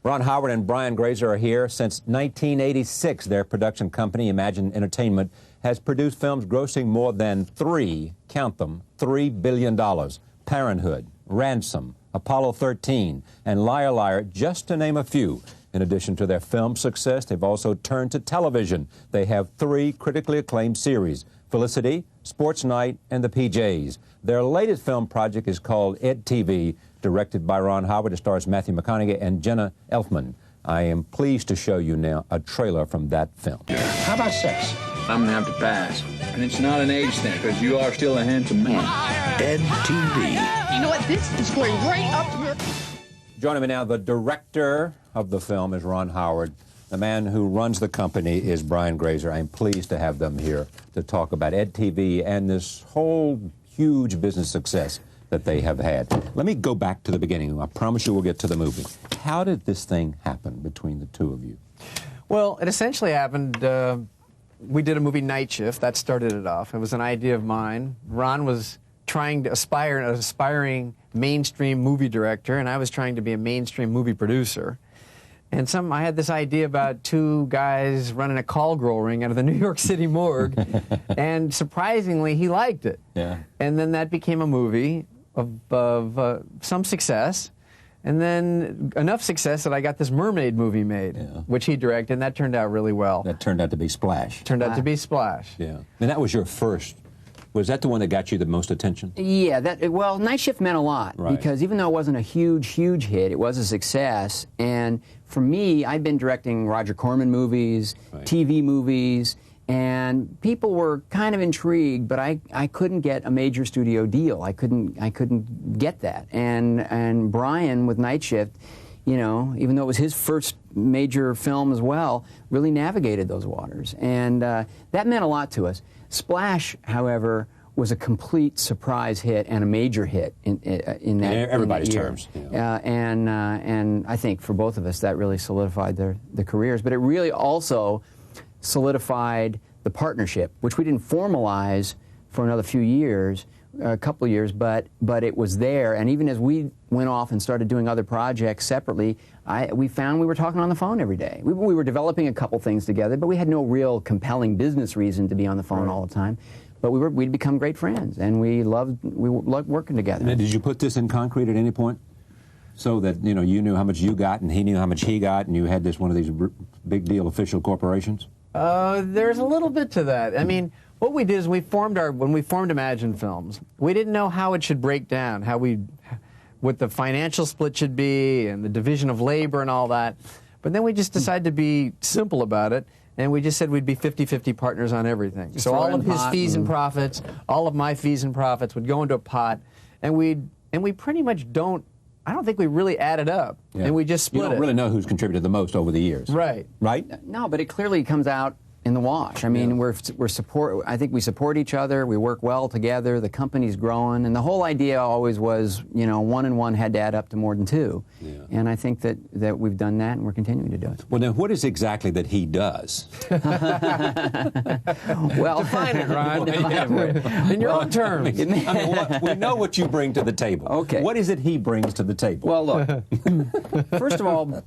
Ron Howard and Brian Grazer are here. Since 1986, their production company, Imagine Entertainment, has produced films grossing more than count them, $3 billion. Parenthood, Ransom, Apollo 13, and Liar Liar, just to name a few. In addition to their film success, they've also turned to television. They have 3 critically acclaimed series: Felicity, Sports Night, and The PJs. Their latest film project is called Ed TV, directed by Ron Howard. It stars Matthew McConaughey and Jenna Elfman. I am pleased to show you now a trailer from that film. How about sex? I'm gonna have to pass. And it's not an age thing, because you are still a handsome man. Ed TV. You know what? This is going right up to here. Joining me now, the director of the film is Ron Howard. The man who runs the company is Brian Grazer. I'm pleased to have them here to talk about Ed TV and this whole huge business success that they have had. Let me go back to the beginning. I promise you we'll get to the movie. How did this thing happen between the two of you? Well, it essentially happened, we did a movie, Night Shift. That started it off. It was an idea of mine. Ron was trying to an aspiring mainstream movie director, and I was trying to be a mainstream movie producer. And I had this idea about 2 guys running a call girl ring out of the New York City morgue, and surprisingly, he liked it. Yeah. And then that became a movie of some success, and then enough success that I got this mermaid movie made, which he directed, and that turned out really well. That turned out to be Splash. Turned out to be Splash. Yeah. And that was your first. Was that the one that got you the most attention? Yeah, well, Night Shift meant a lot, right, because even though it wasn't a huge hit, it was a success. And for me, I'd been directing Roger Corman movies, right, TV movies, and people were kind of intrigued, but I couldn't get a major studio deal. I couldn't get that. And Brian with Night Shift, you know, even though it was his first major film as well, really navigated those waters. And that meant a lot to us. Splash, however, was a complete surprise hit and a major hit in everybody's year. terms. Yeah. And I think for both of us that really solidified their careers. But it really also solidified the partnership, which we didn't formalize for another few years, a couple of years, but it was there. And even as we went off and started doing other projects separately, we found we were talking on the phone every day. We were developing a couple things together, but we had no real compelling business reason to be on the phone all the time. But we'd become great friends, and we loved working together. Now, did you put this in concrete at any point, so that you knew how much you got and he knew how much he got, and you had one of these big deal official corporations? There's a little bit to that. I mean, what we did is when we formed Imagine Films, we didn't know how it should break down, what the financial split should be, and the division of labor and all that. But then we just decided to be simple about it, and we just said we'd be 50-50 partners on everything. So all of his fees and profits, all of my fees and profits would go into a pot, and we pretty much I don't think we really added up, and we just split it. You don't really know who's contributed the most over the years. Right. Right? No, but it clearly comes out in the wash. I mean, I think we support each other, we work well together, the company's growing, and the whole idea always was, 1 and 1 had to add up to more than 2. Yeah. And I think that we've done that, and we're continuing to do it. Well, now, what is exactly that he does? Well, define it, Ron. In your own terms. We know what you bring to the table. Okay. What is it he brings to the table? Well, look, first of all,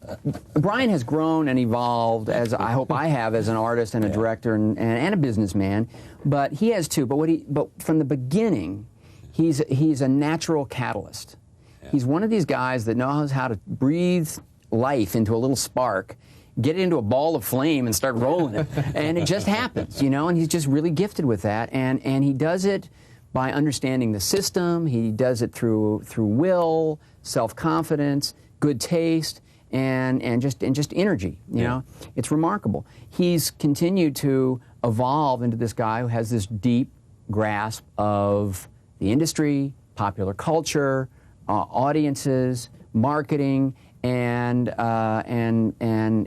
Brian has grown and evolved, as I hope I have, as an artist and a director and a businessman, but he has too. But from the beginning, he's a natural catalyst. Yeah. He's one of these guys that knows how to breathe life into a little spark, get it into a ball of flame, and start rolling it, and it just happens, And he's just really gifted with that, and he does it by understanding the system. He does it through will, self-confidence, good taste. And just energy, you know, it's remarkable. He's continued to evolve into this guy who has this deep grasp of the industry, popular culture, audiences, marketing, and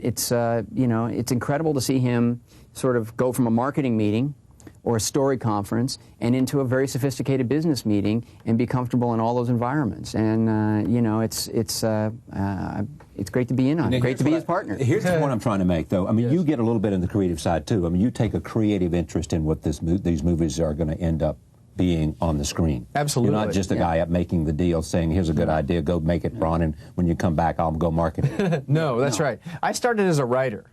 it's it's incredible to see him sort of go from a marketing meeting or a story conference and into a very sophisticated business meeting and be comfortable in all those environments. And it's great to be in on it. Great to be his partner. Here's the point I'm trying to make, though. I mean, you get a little bit in the creative side too. I mean, you take a creative interest in what these movies are going to end up being on the screen. Absolutely. You're not just a guy up making the deal saying, here's a good idea, go make it, Ron, and when you come back, I'll go market it. No, that's right. I started as a writer.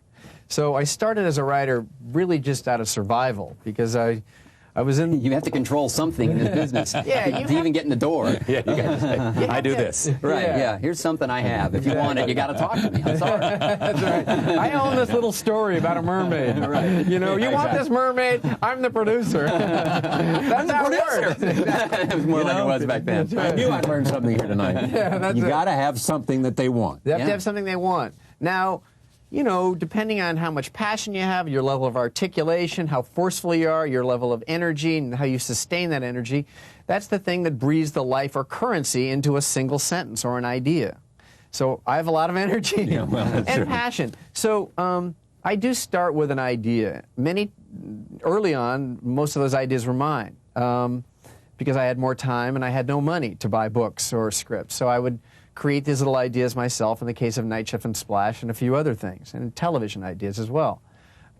So I started as a writer really just out of survival because I was in... You have to control something in this business to even get in the door. Yeah, you gotta say, I do this. Right, yeah. Here's something I have. If you want it, you got to talk to me. I'm sorry. That's right. I own this little story about a mermaid. Right. You know, you want this mermaid? I'm the producer. That's how it works. It was more like it was back then. I knew I'd learn something here tonight. Yeah, that's you it. got to have something that they want. They have to have something they want. Now, you know, depending on how much passion you have, your level of articulation, how forceful you are, your level of energy, and how you sustain that energy, that's the thing that breathes the life or currency into a single sentence or an idea. So I have a lot of energy and passion. So I do start with an idea. Early on, most of those ideas were mine because I had more time and I had no money to buy books or scripts. So I would create these little ideas myself in the case of Night Shift and Splash and a few other things, and television ideas as well.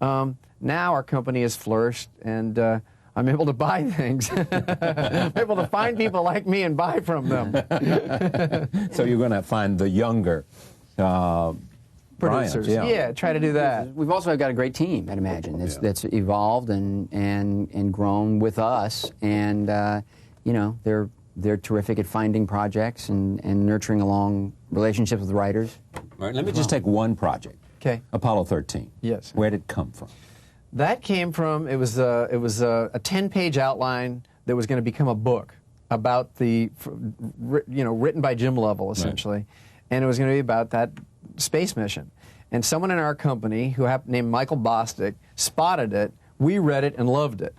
Now our company has flourished, and I'm able to buy things. I'm able to find people like me and buy from them. So you're going to find the younger producers. Yeah, try to do that. We've also got a great team at Imagine that's evolved and grown with us, and you know, they're terrific at finding projects and nurturing along relationships with writers. All right, let me just take one project. Okay. Apollo 13. Yes. Where did it come from? That came from, it was a 10-page outline that was going to become a book about written by Jim Lovell, essentially. Right. And it was going to be about that space mission. And someone in our company, named Michael Bostic, spotted it. We read it and loved it.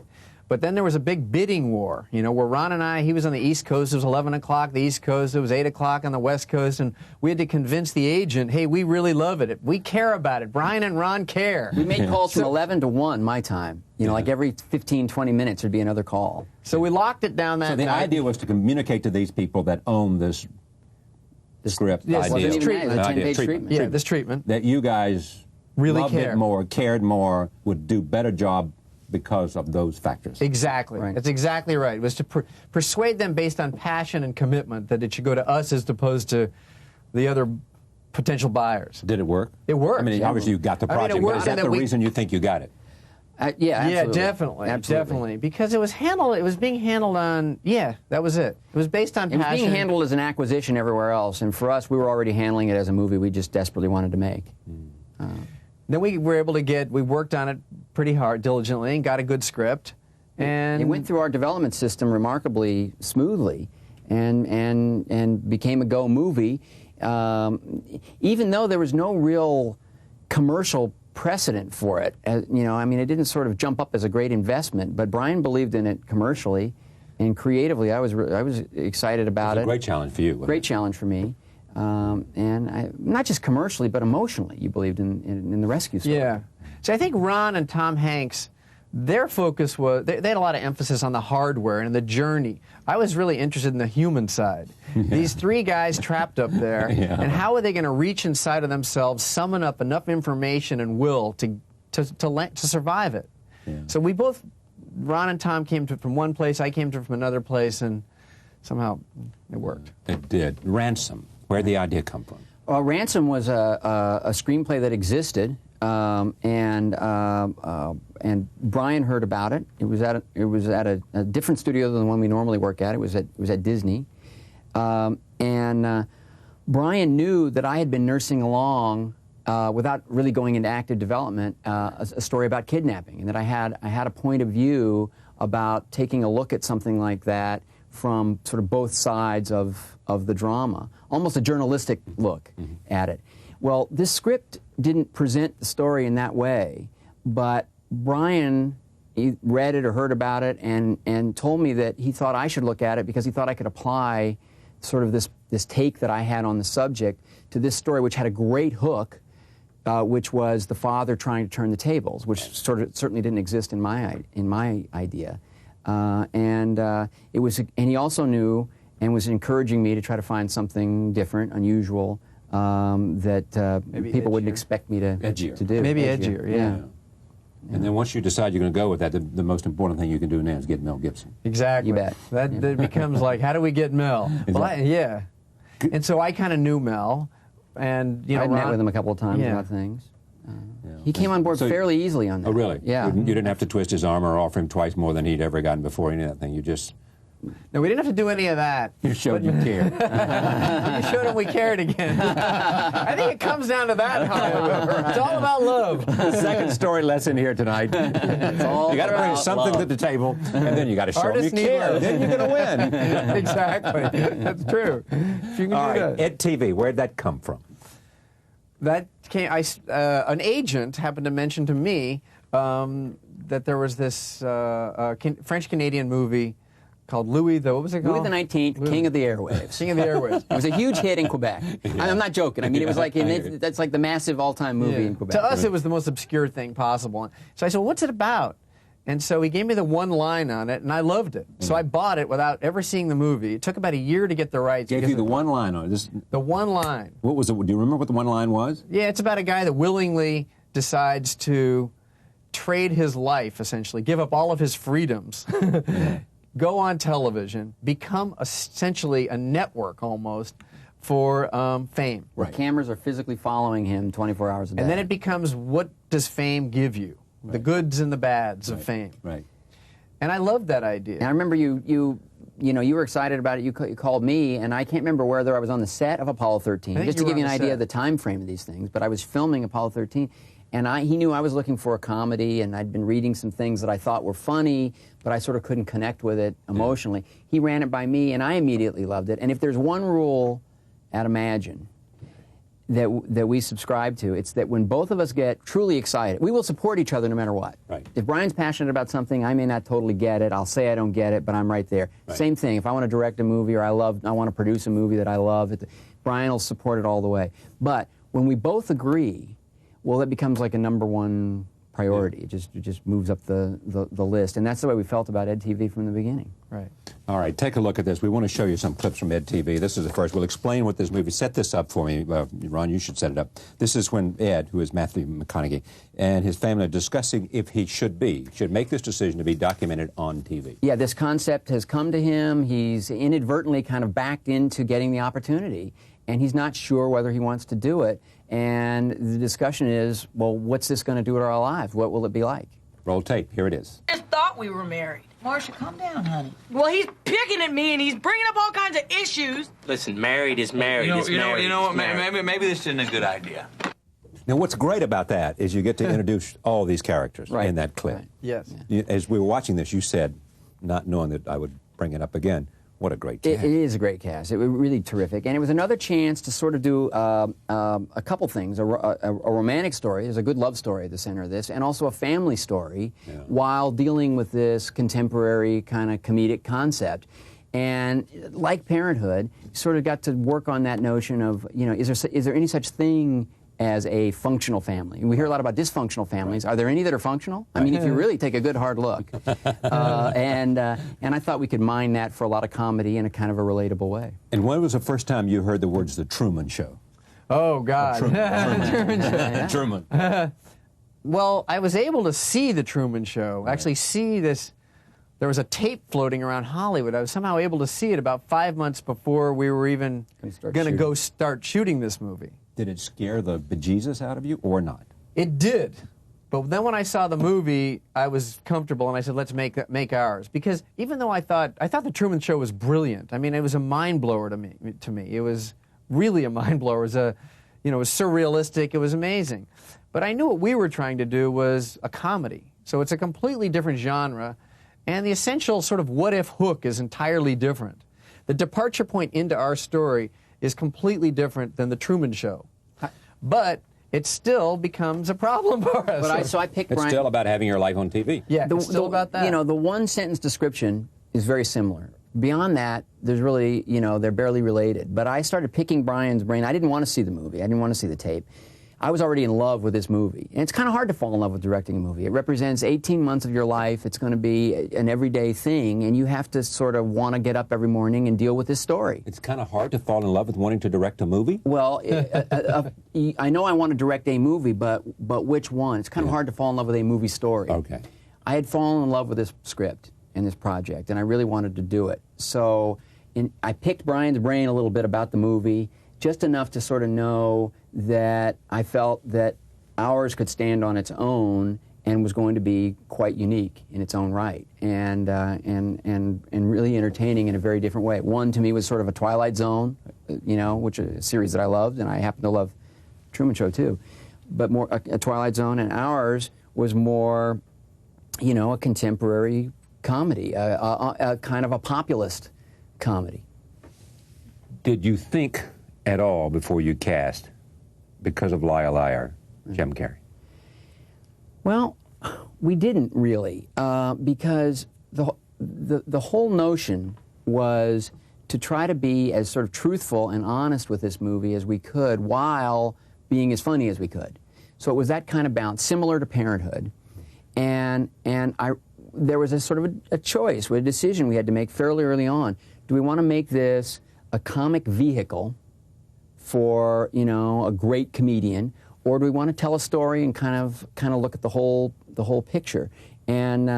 But then there was a big bidding war, you know, where Ron and I, he was on the East Coast, it was 11 o'clock, the East Coast, it was 8 o'clock on the West Coast, and we had to convince the agent, hey, we really love it. We care about it. Brian and Ron care. We made calls from 11 to 1 my time. You know, like every 15, 20 minutes there'd be another call. So we locked it down that night. So the idea was to communicate to these people that own this script idea. This treatment. 10-page treatment. Yeah, this treatment. That you guys really loved it more, cared more, would do better job because of those factors. Exactly. Right. That's exactly right. It was to persuade them based on passion and commitment that it should go to us as opposed to the other potential buyers. Did it work? It worked. I mean, obviously you got the project, but is that the reason you think you got it? Yeah, absolutely. Yeah, definitely. Absolutely. Definitely. Because it was being handled on, that was it. It was based on passion. It was being handled as an acquisition everywhere else, and for us, we were already handling it as a movie we just desperately wanted to make. Then we were able to we worked on it pretty hard, diligently, and got a good script. And it went through our development system remarkably smoothly and became a go movie, even though there was no real commercial precedent for it. You know, I mean, it didn't sort of jump up as a great investment, but Brian believed in it commercially and creatively. I was excited about it. It was a great challenge for you. Great challenge for me. And not just commercially, but emotionally, you believed in the rescue story. Yeah. So I think Ron and Tom Hanks, their focus was, they had a lot of emphasis on the hardware and the journey. I was really interested in the human side. Yeah. These three guys trapped up there, and how are they going to reach inside of themselves, summon up enough information and will to survive it? Yeah. So we both, Ron and Tom came from one place, I came from another place, and somehow it worked. It did. Ransom. Where'd the idea come from? Ransom was a screenplay that existed, and Brian heard about it. It was at a different studio than the one we normally work at. It was at Disney, and Brian knew that I had been nursing along without really going into active development a story about kidnapping, and that I had a point of view about taking a look at something like that from sort of both sides of the drama, almost a journalistic look at it. Well, this script didn't present the story in that way, but Brian, he read it or heard about it and told me that he thought I should look at it because he thought I could apply sort of this take that I had on the subject to this story, which had a great hook, which was the father trying to turn the tables, which certainly didn't exist in my idea. And he also knew and was encouraging me to try to find something different, unusual, that people wouldn't expect me to do. Maybe edgier, yeah. And then once you decide you're going to go with that, the most important thing you can do now is get Mel Gibson. Exactly. You bet. That becomes like, how do we get Mel? Well, yeah. And so I kind of knew Mel, and I met with him a couple of times about things. He came on board fairly easily on that. Oh, really? Yeah. You didn't have to twist his arm or offer him twice more than he'd ever gotten before, any of that thing. You just... No, we didn't have to do any of that. You showed you cared. You showed him we cared again. I think it comes down to that, Hollywood. It's all about love. Second story lesson here tonight. You got to bring something to the table, and then you got to show them you care. Then you're going to win. Exactly. That's true. If you can All do right, that. EdTV, where'd that come from? That came. An agent happened to mention to me that there was this French-Canadian movie called Louis the, what was it called? Louis the 19th, King of the Airwaves. King of the Airwaves. It was a huge hit in Quebec. I'm not joking. I mean, it was like, that's like the massive all-time movie in Quebec. To us, it was the most obscure thing possible. So I said, well, what's it about? And so he gave me the one line on it, and I loved it. So I bought it without ever seeing the movie. It took about a year to get the rights. Gave you the one line on it. The one line. What was it? Do you remember what the one line was? Yeah, it's about a guy that willingly decides to trade his life, essentially, give up all of his freedoms, go on television, become essentially a network almost for fame. Right. Cameras are physically following him 24 hours a day. And then it becomes, what does fame give you? Right. The goods and the bads of fame. Right. And I loved that idea. And I remember you were excited about it. You called me, and I can't remember whether I was on the set of Apollo 13, just to give you an idea of the time frame of these things, but I was filming Apollo 13. And he knew I was looking for a comedy, and I'd been reading some things that I thought were funny, but I sort of couldn't connect with it emotionally. He ran it by me, and I immediately loved it. And if there's one rule at Imagine that we subscribe to, it's that when both of us get truly excited, we will support each other no matter what. Right. If Brian's passionate about something, I may not totally get it. I'll say I don't get it, but I'm right there. Right. Same thing. If I want to direct a movie or I want to produce a movie that I love, Brian will support it all the way. But when we both agree, well, it becomes like a #1 priority. It just moves up the list, and that's the way we felt about EdTV from the beginning. Right. All right, take a look at this. We want to show you some clips from EdTV. This is the first. We'll explain what this movie. Set this up for me, Ron. You should set it up. This is when Ed, who is Matthew McConaughey, and his family are discussing if he should make this decision to be documented on TV. Yeah, this concept has come to him. He's inadvertently kind of backed into getting the opportunity, and he's not sure whether he wants to do it. And the discussion is, well, what's this going to do to our lives? What will it be like? Roll tape. Here it is. I just thought we were married. Marcia, calm down, honey. Well, he's picking at me and he's bringing up all kinds of issues. Listen, married is married. You know what? Maybe this isn't a good idea. Now, what's great about that is you get to introduce all these characters in that clip. Right. Yes. As we were watching this, you said, not knowing that I would bring it up again, what a great cast. It is a great cast. It was really terrific. And it was another chance to sort of do a couple things. A romantic story. There's a good love story at the center of this, and also a family story while dealing with this contemporary kind of comedic concept. And like Parenthood, sort of got to work on that notion of, is there any such thing as a functional family? And we hear a lot about dysfunctional families. Are there any that are functional? I mean, if you really take a good hard look. And I thought we could mine that for a lot of comedy in a kind of a relatable way. And when was the first time you heard the words "The Truman Show"? Oh, God. Truman. Truman. Well, I was able to see The Truman Show, actually see this. There was a tape floating around Hollywood. I was somehow able to see it about 5 months before we were even going to go start shooting this movie. Did it scare the bejesus out of you or not? It did. But then when I saw the movie, I was comfortable, and I said, let's make ours. Because even though I thought The Truman Show was brilliant. I mean, it was a mind blower to me. It was really a mind blower. It was it was surrealistic. It was amazing. But I knew what we were trying to do was a comedy. So it's a completely different genre, and the essential sort of what-if hook is entirely different. The departure point into our story is completely different than The Truman Show. But it still becomes a problem for us. So I picked It's Brian. still about having your life on TV. Yeah, it's still about that. The one-sentence description is very similar. Beyond that, there's really, they're barely related. But I started picking Brian's brain. I didn't want to see the movie. I didn't want to see the tape. I was already in love with this movie. And it's kind of hard to fall in love with directing a movie. It represents 18 months of your life. It's going to be an everyday thing, and you have to sort of want to get up every morning and deal with this story. It's kind of hard to fall in love with wanting to direct a movie? Well, I know I want to direct a movie, but which one? It's kind of hard to fall in love with a movie story. Okay. I had fallen in love with this script and this project, and I really wanted to do it. So I picked Brian's brain a little bit about the movie, just enough to sort of know that I felt that ours could stand on its own and was going to be quite unique in its own right, and really entertaining in a very different way. One, to me, was sort of a Twilight Zone, you know, which is a series that I loved, and I happen to love Truman Show too, but more a Twilight Zone, and ours was more, you know, a contemporary comedy, a kind of a populist comedy. Did you think at all before you cast, because of Liar Liar, Jim Carrey? Well, we didn't really, because the whole notion was to try to be as sort of truthful and honest with this movie as we could while being as funny as we could. So it was that kind of balance, similar to Parenthood. And there was a sort of a choice, a decision we had to make fairly early on. Do we want to make this a comic vehicle for, you know, a great comedian, or do we want to tell a story and kind of look at the whole picture? And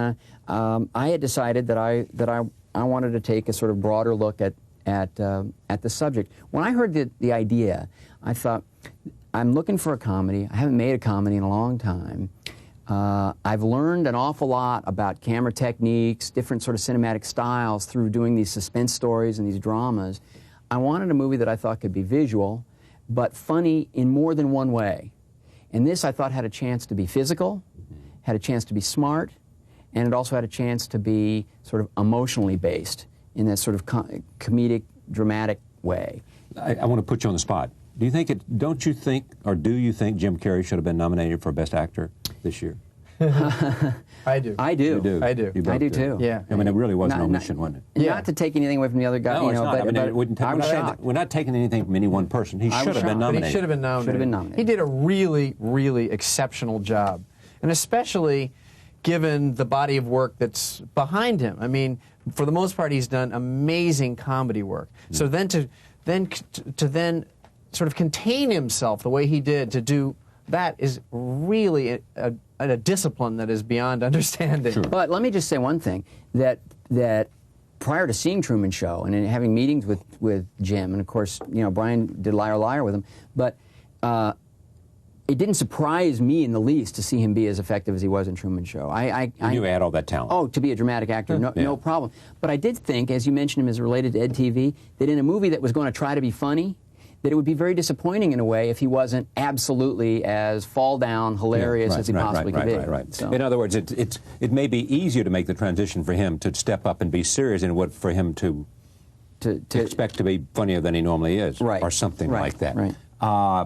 I had decided that I wanted to take a sort of broader look at the subject. When I heard the idea, I thought, I'm looking for a comedy. I haven't made a comedy in a long time. I've learned an awful lot about camera techniques, different sort of cinematic styles through doing these suspense stories and these dramas. I wanted a movie that I thought could be visual, but funny in more than one way. And this, I thought, had a chance to be physical, had a chance to be smart, and it also had a chance to be sort of emotionally based in that sort of comedic, dramatic way. I want to put you on the spot. Do you think do you think Jim Carrey should have been nominated for Best Actor this year? I do. I do. You do. I do. You both I do too. Yeah. I mean, it really was an omission, wasn't it? Not to take anything away from the other guy, No, you know, it's not. but, I mean, but I was shocked. we're not taking anything from any one person. He I should was have been shocked. But nominated. he should have been nominated. Should have been nominated. He did a really, really exceptional job. And especially given the body of work that's behind him. I mean, for the most part, he's done amazing comedy work. So then to sort of contain himself the way he did, to do that is really a discipline that is beyond understanding. Sure. But let me just say one thing, that prior to seeing Truman Show and in having meetings with Jim, and of course, you know, Brian did Liar Liar with him, but it didn't surprise me in the least to see him be as effective as he was in Truman Show. You had all that talent. Oh, to be a dramatic actor, no problem. But I did think, as you mentioned him as related to Ed TV, that in a movie that was going to try to be funny, that it would be very disappointing in a way if he wasn't absolutely as fall-down hilarious as he possibly could be. Right. So. In other words, it may be easier to make the transition for him to step up and be serious than it would for him to expect to be funnier than he normally is, or something like that. Right.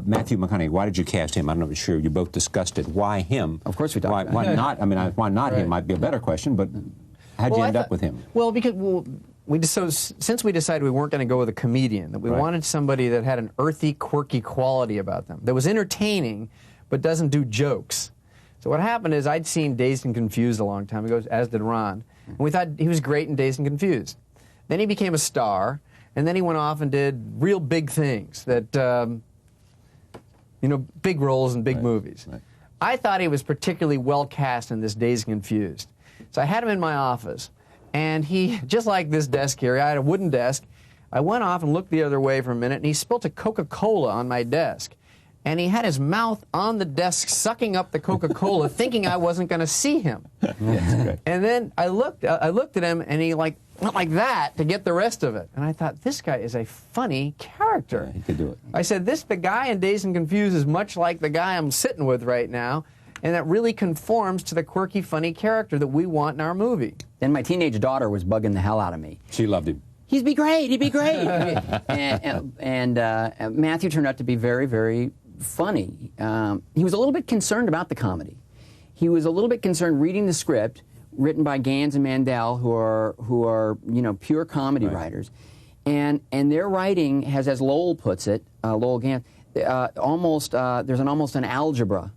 Matthew McConaughey, why did you cast him? I'm not sure. You both discussed it. Why him? Of course we talked about it. Why not? I mean, why not him might be a better question, but how'd you end up with him? Well, because since we decided we weren't going to go with a comedian, that we wanted somebody that had an earthy, quirky quality about them, that was entertaining, but doesn't do jokes. So what happened is I'd seen Dazed and Confused a long time ago, as did Ron, and we thought he was great in Dazed and Confused. Then he became a star, and then he went off and did real big things, that, you know, big roles in big movies. Right. I thought he was particularly well cast in this Dazed and Confused. So I had him in my office. And he, just like this desk here, I had a wooden desk. I went off and looked the other way for a minute, and he spilt a Coca-Cola on my desk. And he had his mouth on the desk, sucking up the Coca-Cola, thinking I wasn't going to see him. And then I looked at him, and he went like that to get the rest of it. And I thought, this guy is a funny character. Yeah, he could do it. I said, the guy in Dazed and Confused is much like the guy I'm sitting with right now. And that really conforms to the quirky, funny character that we want in our movie. Then my teenage daughter was bugging the hell out of me. She loved him. He'd be great. and Matthew turned out to be very, very funny. He was a little bit concerned about the comedy. He was a little bit concerned reading the script, written by Gans and Mandel, who are you know, pure comedy writers, and their writing has, as Lowell puts it, Lowell Gans, there's almost an algebra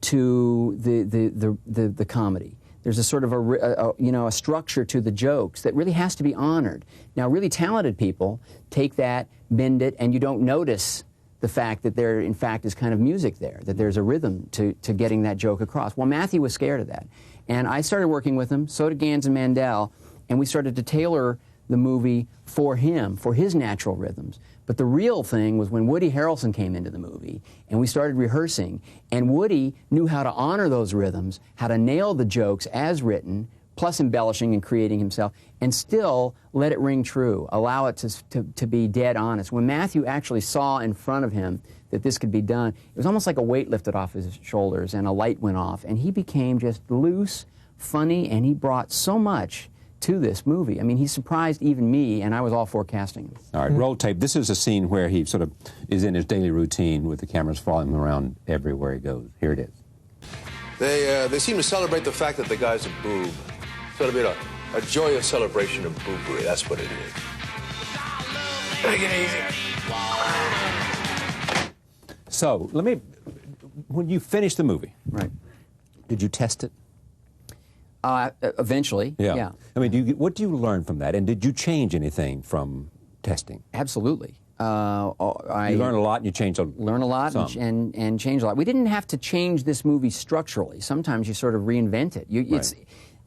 to the comedy. There's a sort of a structure to the jokes that really has to be honored. Now, really talented people take that, bend it, and you don't notice the fact that there, in fact, is kind of music there, that there's a rhythm to getting that joke across. Well, Matthew was scared of that. And I started working with him, so did Gans and Mandel, and we started to tailor the movie for him, for his natural rhythms. But the real thing was when Woody Harrelson came into the movie, and we started rehearsing, and Woody knew how to honor those rhythms, how to nail the jokes as written, plus embellishing and creating himself, and still let it ring true, allow it to be dead honest. When Matthew actually saw in front of him that this could be done, it was almost like a weight lifted off his shoulders and a light went off, and he became just loose, funny, and he brought so much to this movie. I mean, he surprised even me, and I was all for casting him. All right, roll tape. This is a scene where he sort of is in his daily routine with the cameras following him around everywhere he goes. Here it is. They seem to celebrate the fact that the guy's a boob. Sort of a joyous celebration of boobery. That's what it is. Take it easy. So, when you finished the movie, right? Did you test it? Eventually, yeah. I mean, what do you learn from that? And did you change anything from testing? Absolutely. You learn a lot and you change a lot. Learn a lot and change a lot. We didn't have to change this movie structurally. Sometimes you sort of reinvent it.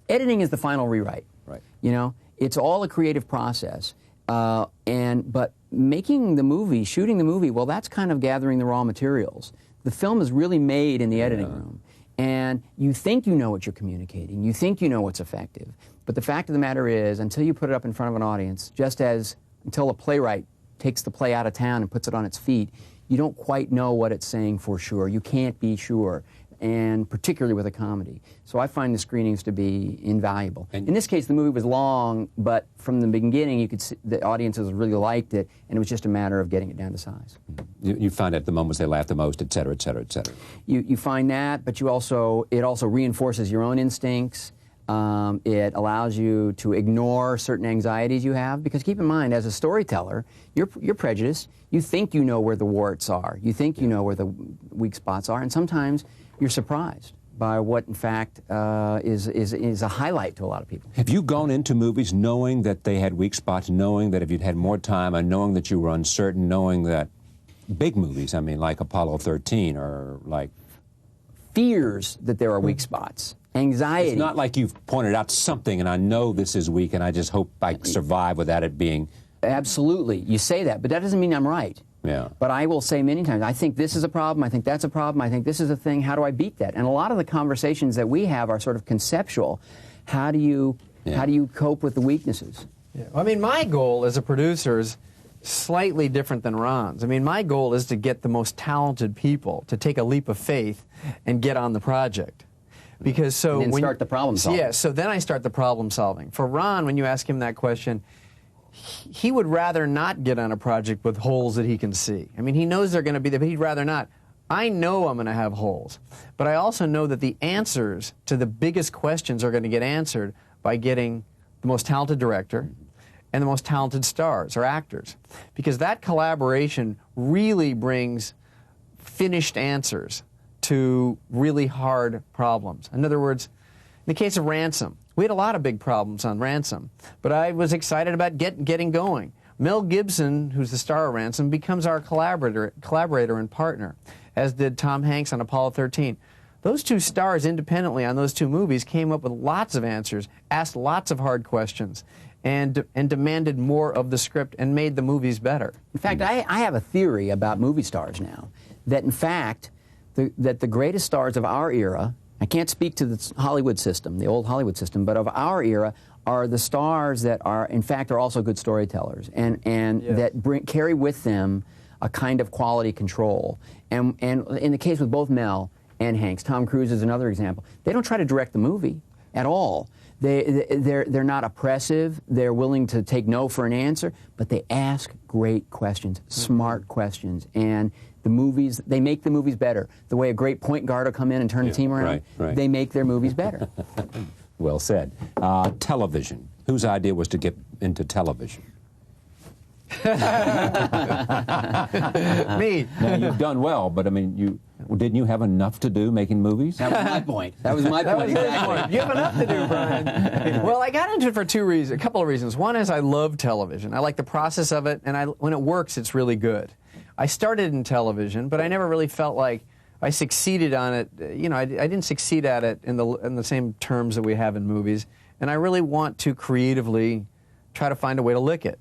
Editing is the final rewrite. Right. You know, it's all a creative process. But making the movie, shooting the movie, well, that's kind of gathering the raw materials. The film is really made in the editing room. And you think you know what you're communicating, you think you know what's effective, but the fact of the matter is, until you put it up in front of an audience, until a playwright takes the play out of town and puts it on its feet, you don't quite know what it's saying for sure. You can't be sure, and particularly with a comedy. So I find the screenings to be invaluable. And in this case, the movie was long, but from the beginning, you could see the audiences really liked it, and it was just a matter of getting it down to size. You find at the moments they laugh the most, et cetera, et cetera, et cetera. You find that, but it also reinforces your own instincts. It allows you to ignore certain anxieties you have, because keep in mind, as a storyteller, you're prejudiced. You think you know where the warts are. You think you know where the weak spots are, and sometimes you're surprised by what, in fact, is a highlight to a lot of people. Have you gone into movies knowing that they had weak spots, knowing that if you'd had more time, and knowing that you were uncertain, knowing that big movies, I mean, like Apollo 13 or like... Fears that there are weak spots. Anxiety. It's not like you've pointed out something and I know this is weak and I just hope I survive without it being... Absolutely. You say that, but that doesn't mean I'm right. Yeah. But I will say many times, I think this is a problem, I think that's a problem, I think this is a thing, how do I beat that? And a lot of the conversations that we have are sort of conceptual. How do you cope with the weaknesses? Yeah. I mean, my goal as a producer is slightly different than Ron's. I mean, my goal is to get the most talented people to take a leap of faith and get on the project. Because so and then start the problem solving. Yeah, so then I start the problem solving. For Ron, when you ask him that question, he would rather not get on a project with holes that he can see. I mean, he knows they're going to be there, but he'd rather not. I know I'm going to have holes, but I also know that the answers to the biggest questions are going to get answered by getting the most talented director and the most talented stars or actors, because that collaboration really brings finished answers to really hard problems. In other words, in the case of Ransom, we had a lot of big problems on Ransom, but I was excited about getting going. Mel Gibson, who's the star of Ransom, becomes our collaborator and partner, as did Tom Hanks on Apollo 13. Those two stars independently on those two movies came up with lots of answers, asked lots of hard questions, and demanded more of the script and made the movies better. In fact, I have a theory about movie stars now, that in fact, that the greatest stars of our era, I can't speak to the Hollywood system, the old Hollywood system, but of our era are the stars that are, in fact, are also good storytellers and that carry with them a kind of quality control. And in the case with both Mel and Hanks, Tom Cruise is another example. They don't try to direct the movie at all. They're not oppressive. They're willing to take no for an answer, but they ask great questions, smart questions, and the movies, they make the movies better. The way a great point guard will come in and turn the team around, they make their movies better. Well said. Television. Whose idea was to get into television? Me. Now, you've done well, but I mean, didn't you have enough to do making movies? That was my point. That was my point. Exactly. You have enough to do, Brian. Well, I got into it for a couple of reasons. One is I love television. I like the process of it, and when it works, it's really good. I started in television, but I never really felt like I succeeded on it. You know, I didn't succeed at it in the same terms that we have in movies, and I really want to creatively try to find a way to lick it.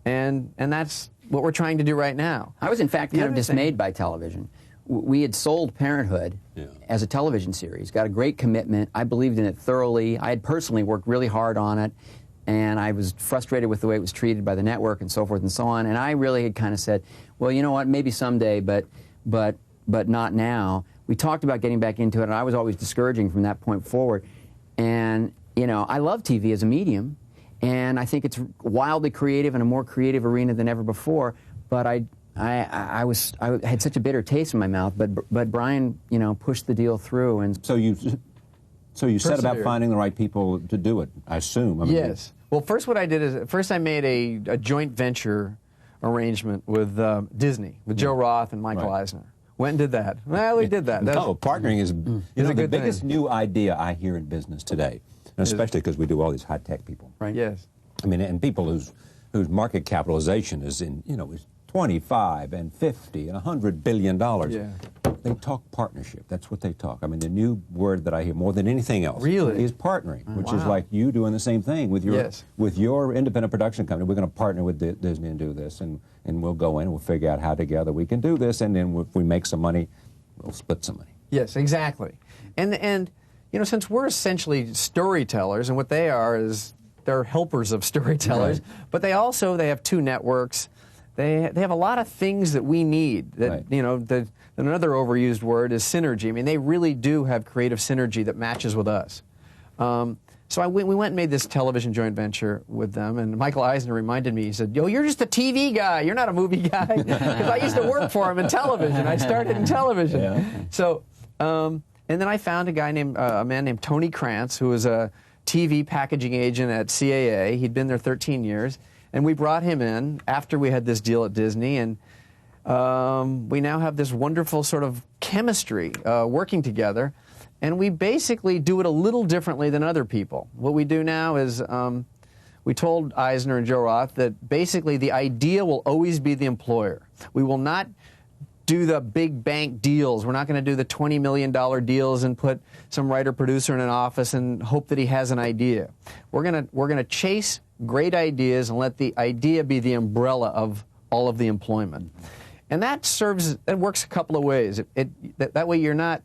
And that's what we're trying to do right now. I was, in fact, kind of dismayed by television. We had sold Parenthood as a television series, got a great commitment. I believed in it thoroughly. I had personally worked really hard on it, and I was frustrated with the way it was treated by the network and so forth and so on. And I really had kind of said, well, you know what, maybe someday, but not now. We talked about getting back into it, and I was always discouraging from that point forward. And, you know, I love TV as a medium, and I think it's wildly creative and a more creative arena than ever before, but I had such a bitter taste in my mouth, but Brian, you know, pushed the deal through, and so you set about finding the right people to do it, I assume. I mean, yes. Well, first what I did is I made a joint venture arrangement with Disney, with Joe Roth and Michael Eisner. Went and did that. Well, we did that. No, partnering is the biggest new idea I hear in business today, and especially because we do all these high-tech people. Right. Yes. I mean, and people whose market capitalization is is 25 and 50 and $100 billion. Yeah. They talk partnership. That's what they talk. I mean, the new word that I hear more than anything else is partnering, which is like you doing the same thing with your independent production company. We're going to partner with Disney and do this, and we'll go in and we'll figure out how together we can do this, and then if we make some money, we'll split some money. Yes, exactly. And you know, since we're essentially storytellers, and what they are is they're helpers of storytellers, but they have two networks. They have a lot of things that we need. That you know, another overused word is synergy. I mean, they really do have creative synergy that matches with us. So we went and made this television joint venture with them, and Michael Eisner reminded me. He said, "Yo, you're just a TV guy. You're not a movie guy." Because I used to work for him in television. I started in television. Yeah. So, and then I found a man named Tony Krantz, who was a TV packaging agent at CAA. He'd been there 13 years. And we brought him in after we had this deal at Disney, and we now have this wonderful sort of chemistry working together, and we basically do it a little differently than other people. What we do now is we told Eisner and Joe Roth that basically the idea will always be the employer. We will not do the big bank deals. We're not going to do the $20 million deals and put some writer-producer in an office and hope that he has an idea. We're going to chase great ideas and let the idea be the umbrella of all of the employment. And that works a couple of ways. That way you're not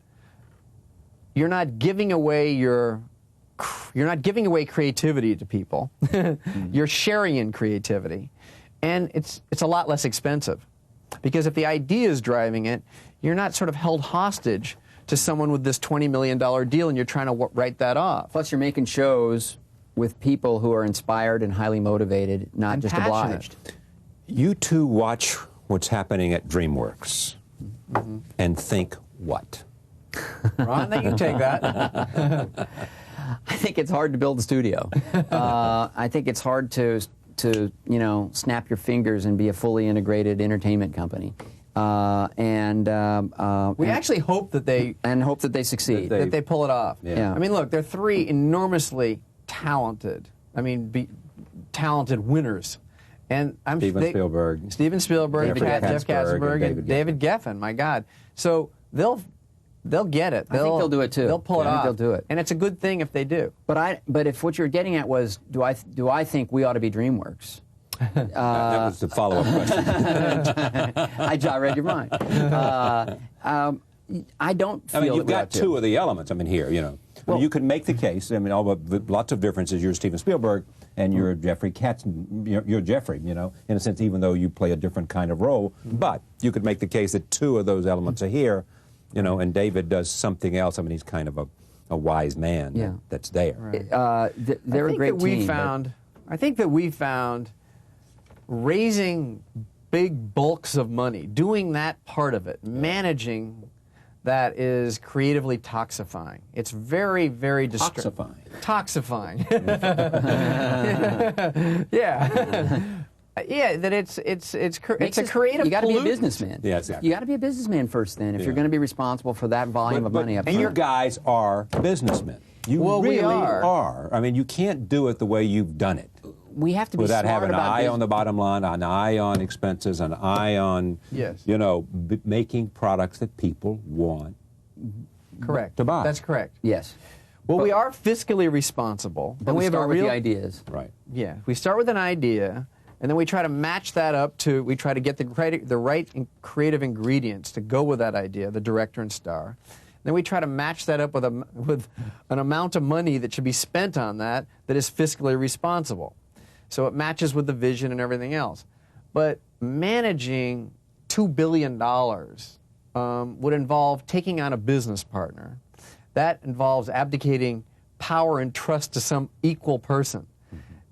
giving away creativity to people. You're sharing in creativity. And it's a lot less expensive. Because if the idea is driving it, you're not sort of held hostage to someone with this $20 million deal and you're trying to write that off. Plus you're making shows with people who are inspired and highly motivated, not and just passionate. Obliged. You two watch what's happening at DreamWorks and think what? Ron, you can take that. I think it's hard to build a studio. I think it's hard to snap your fingers and be a fully integrated entertainment company. We actually hope that they succeed. That they pull it off. Yeah. I mean, look, they're three enormously talented. I mean, talented winners. And Steven Spielberg, Jeff Katzenberg, and David Geffen. My God! So they'll get it. I think they'll do it too. They'll pull it off. They'll do it. And it's a good thing if they do. But if what you're getting at was, do I think we ought to be DreamWorks? That was the follow-up question. I read your mind. I don't feel. I mean, you've got two of the elements. I mean, here, well, you could make the case. I mean, lots of differences. You're Steven Spielberg, and you're Jeffrey Katz. You're Jeffrey. In a sense, even though you play a different kind of role, but you could make the case that two of those elements are here. And David does something else. I mean, he's kind of a wise man that's there. Right. They're a great team. I think that we found raising big bulks of money, doing that part of it, managing that is creatively toxifying. It's very, very distracting. Toxifying. Yeah. Yeah, that it's a creative. You got to be a pollutant. businessman. Yeah, exactly. You got to be a businessman first, then, if you're going to be responsible for that volume of money up And front. you guys are businessmen. You Well, we really are. I mean, you can't do it the way you've done it. We have to be Without smart having an about eye business. on the bottom line, an eye on expenses, an eye on, Yes. making products that people want. Correct. To buy. That's correct. Yes. Well, we are fiscally responsible, But we have start a with real the ideas. Right. Yeah, we start with an idea, and then we try to match that up to. We try to get the right creative ingredients to go with that idea, the director and star. Then we try to match that up with an amount of money that should be spent on that is fiscally responsible. So it matches with the vision and everything else. But managing $2 billion would involve taking on a business partner. That involves abdicating power and trust to some equal person.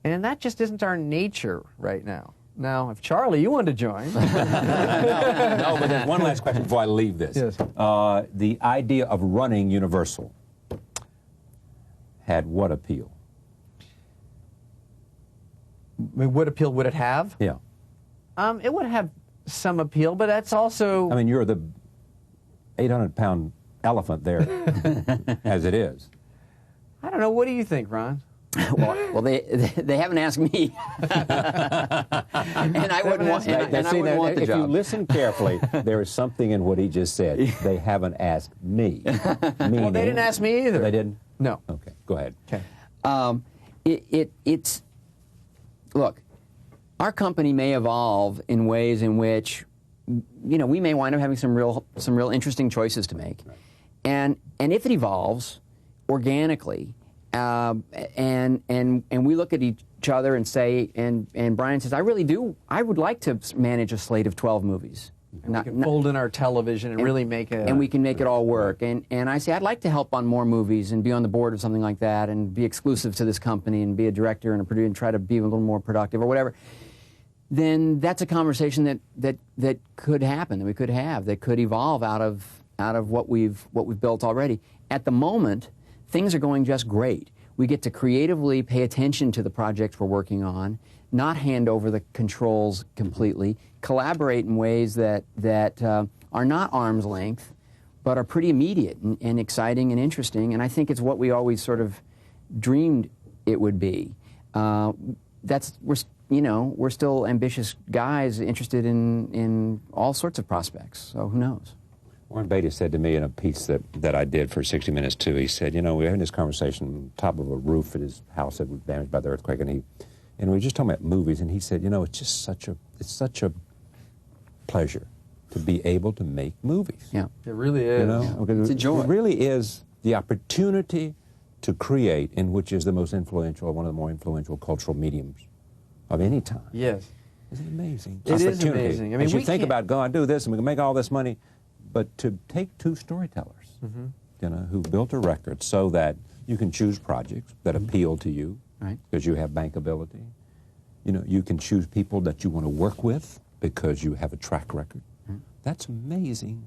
And that just isn't our nature right now. Now, if Charlie, you want to join. No, but there's one last question before I leave this. Yes. The idea of running Universal had what appeal? What appeal would it have? Yeah. It would have some appeal, but that's also... I mean, you're the 800-pound elephant there, as it is. I don't know. What do you think, Ron? Well, they haven't asked me, and I wouldn't want. And I wouldn't want the if job. you listen carefully, there is something in what he just said. They haven't asked me. Well, they didn't ask me either. They didn't? No. Okay, go ahead. Okay. It's look, our company may evolve in ways in which, we may wind up having some real interesting choices to make, and if it evolves organically. And we look at each other and say, and Brian says, I would like to manage a slate of 12 movies. We can fold in our television and really make it. And we can make it all work. And I say, I'd like to help on more movies and be on the board of something like that and be exclusive to this company and be a director and a producer and try to be a little more productive or whatever. Then that's a conversation that could happen, that we could have, that could evolve out of what we've built already. At the moment, things are going just great. We get to creatively pay attention to the projects we're working on, not hand over the controls completely, collaborate in ways that are not arm's length, but are pretty immediate and exciting and interesting. And I think it's what we always sort of dreamed it would be. We're still ambitious guys interested in all sorts of prospects. So who knows? Warren Beatty said to me in a piece that I did for 60 Minutes too, he said, we were having this conversation on top of a roof at his house that was damaged by the earthquake, and we were just talking about movies, and he said, it's just such a pleasure to be able to make movies. Yeah. It really is. It's a joy. It really is the opportunity to create in which is the most influential, one of the more influential cultural mediums of any time. Yes. Isn't it amazing? It is amazing. I mean, as you we think can't- about going, do this, and we can make all this money, but to take two storytellers, who built a record so that you can choose projects that appeal to you, right? Because you have bankability. You can choose people that you want to work with because you have a track record. That's amazing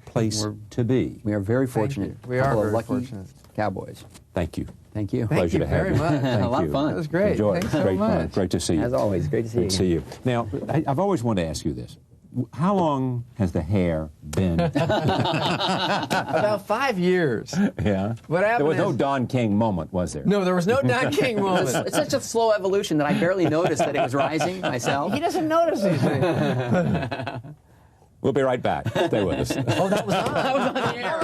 place to be. We are very fortunate. We are Couple of very lucky fortunate. Cowboys. Thank you. Thank you. Thank Pleasure you to have very you. much. Thank A lot of you. fun. That was great. Enjoy it. Thanks so Great fun. much. Great to see you. As always, great to see you. Great to see you. Now, I've always wanted to ask you this. How long has the hair been? About 5 years. Yeah. What happened There was no is- Don King moment, was there? No, there was no Don King moment. It's such a slow evolution that I barely noticed that it was rising myself. He doesn't notice these things. We'll be right back. Stay with us. Oh, that was on. That was on the air.